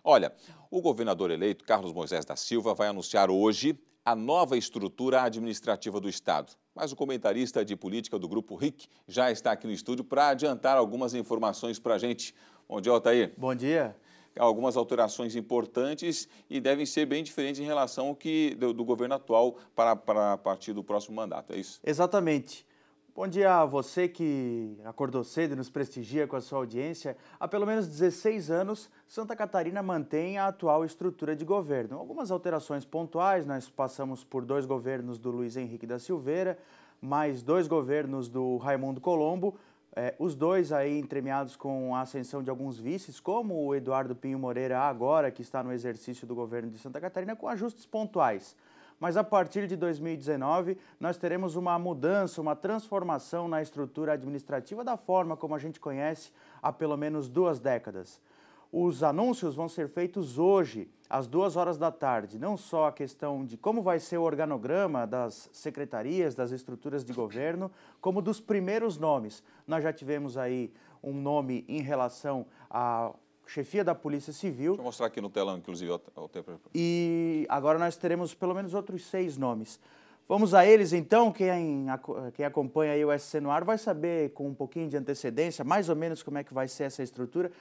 Olha, o governador eleito, Carlos Moisés da Silva, vai anunciar hoje a nova estrutura administrativa do Estado. Mas o comentarista de política do Grupo RIC já está aqui no estúdio para adiantar algumas informações para a gente. Bom dia, Altair. Bom dia. Algumas alterações importantes e devem ser bem diferentes em relação ao que do governo atual para a partir do próximo mandato, é isso? Exatamente. Bom dia a você que acordou cedo e nos prestigia com a sua audiência. Há pelo menos 16 anos, Santa Catarina mantém a atual estrutura de governo. Algumas alterações pontuais, nós passamos por 2 governos do Luiz Henrique da Silveira, mais 2 governos do Raimundo Colombo, os dois aí entremeados com a ascensão de alguns vices, como o Eduardo Pinho Moreira agora, que está no exercício do governo de Santa Catarina, com ajustes pontuais. Mas a partir de 2019, nós teremos uma mudança, uma transformação na estrutura administrativa da forma como a gente conhece há pelo menos 2 décadas. Os anúncios vão ser feitos hoje, às 2 horas da tarde, não só a questão de como vai ser o organograma das secretarias, das estruturas de governo, como dos primeiros nomes. Nós já tivemos aí um nome em relação à chefia da Polícia Civil. Deixa eu mostrar aqui no telão, inclusive, ao tempo. E agora nós teremos pelo menos outros 6 nomes. Vamos a eles, então. Quem acompanha aí o SC no ar vai saber com um pouquinho de antecedência, mais ou menos como é que vai ser essa estrutura.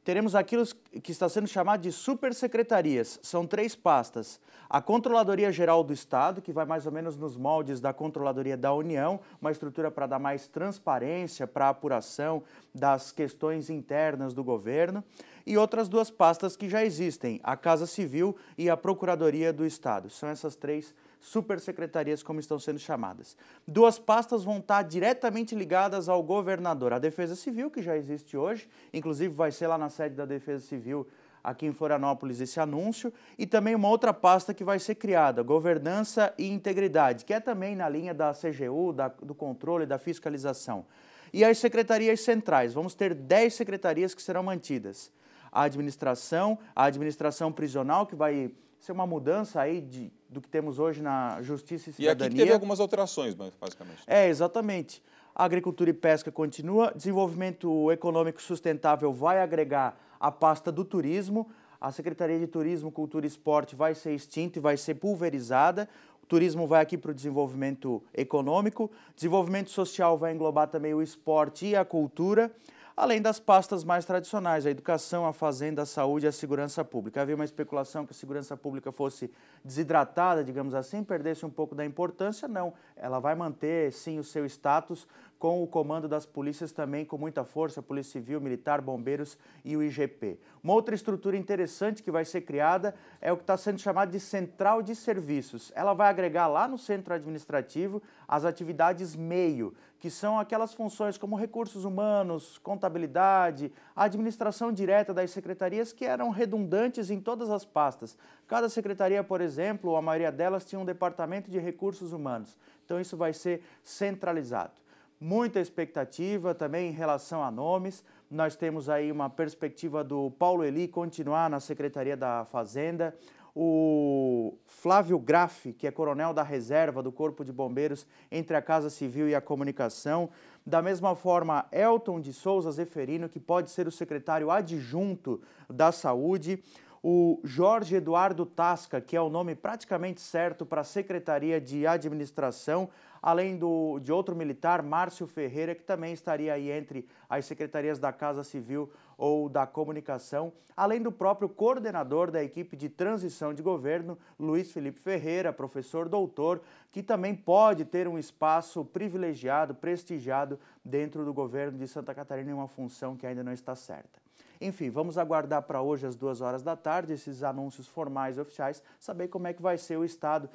Teremos aquilo que está sendo chamado de supersecretarias. São 3 pastas. A Controladoria Geral do Estado, que vai mais ou menos nos moldes da Controladoria da União, uma estrutura para dar mais transparência para a apuração das questões internas do governo. E outras 2 pastas que já existem, a Casa Civil e a Procuradoria do Estado. São essas 3 supersecretarias, como estão sendo chamadas. 2 pastas vão estar diretamente ligadas ao governador. A Defesa Civil, que já existe hoje, inclusive vai ser lá na sede da Defesa Civil, aqui em Florianópolis, esse anúncio, e também uma outra pasta que vai ser criada, Governança e Integridade, que é também na linha da CGU, do controle, da fiscalização. E as secretarias centrais, vamos ter 10 secretarias que serão mantidas. A administração prisional, que vai ser uma mudança aí do que temos hoje na Justiça e Cidadania. E aqui teve algumas alterações, basicamente. Exatamente. A agricultura e pesca continua, desenvolvimento econômico sustentável vai agregar a pasta do turismo, a Secretaria de Turismo, Cultura e Esporte vai ser extinta e vai ser pulverizada, o turismo vai aqui para o desenvolvimento econômico, desenvolvimento social vai englobar também o esporte e a cultura, além das pastas mais tradicionais, a educação, a fazenda, a saúde e a segurança pública. Havia uma especulação que a segurança pública fosse desidratada, digamos assim, perdesse um pouco da importância. Não, ela vai manter, sim, o seu status com o comando das polícias também com muita força, Polícia Civil, Militar, Bombeiros e o IGP. Uma outra estrutura interessante que vai ser criada é o que está sendo chamado de Central de Serviços. Ela vai agregar lá no centro administrativo as atividades meio, que são aquelas funções como recursos humanos, contabilidade, a administração direta das secretarias que eram redundantes em todas as pastas. Cada secretaria, por exemplo, a maioria delas tinha um departamento de recursos humanos. Então isso vai ser centralizado. Muita expectativa também em relação a nomes. Nós temos aí uma perspectiva do Paulo Eli continuar na Secretaria da Fazenda. O Flávio Graffi, que é coronel da reserva do Corpo de Bombeiros entre a Casa Civil e a Comunicação. Da mesma forma, Elton de Souza Zeferino, que pode ser o secretário adjunto da Saúde. O Jorge Eduardo Tasca, que é o nome praticamente certo para a Secretaria de Administração, além de outro militar, Márcio Ferreira, que também estaria aí entre as secretarias da Casa Civil ou da Comunicação, além do próprio coordenador da equipe de transição de governo, Luiz Felipe Ferreira, professor doutor, que também pode ter um espaço privilegiado, prestigiado dentro do governo de Santa Catarina em uma função que ainda não está certa. Enfim, vamos aguardar para hoje às 2 horas da tarde esses anúncios formais e oficiais, saber como é que vai ser o Estado.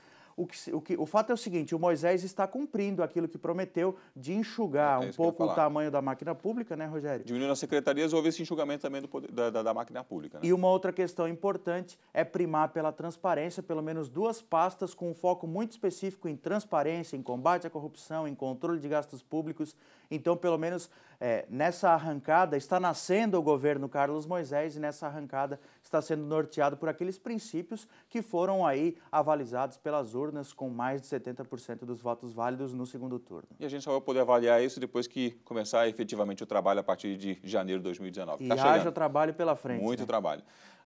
O fato é o seguinte, o Moisés está cumprindo aquilo que prometeu de enxugar um pouco o tamanho da máquina pública, né, Rogério? Diminuindo as secretarias, houve esse enxugamento também da máquina pública, né? E uma outra questão importante é primar pela transparência, pelo menos 2 pastas com um foco muito específico em transparência, em combate à corrupção, em controle de gastos públicos. Então, pelo menos nessa arrancada, está nascendo o governo Carlos Moisés e nessa arrancada está sendo norteado por aqueles princípios que foram aí avalizados pelas urnas com mais de 70% dos votos válidos no segundo turno. E a gente só vai poder avaliar isso depois que começar efetivamente o trabalho a partir de janeiro de 2019. E haja trabalho pela frente. Muito trabalho.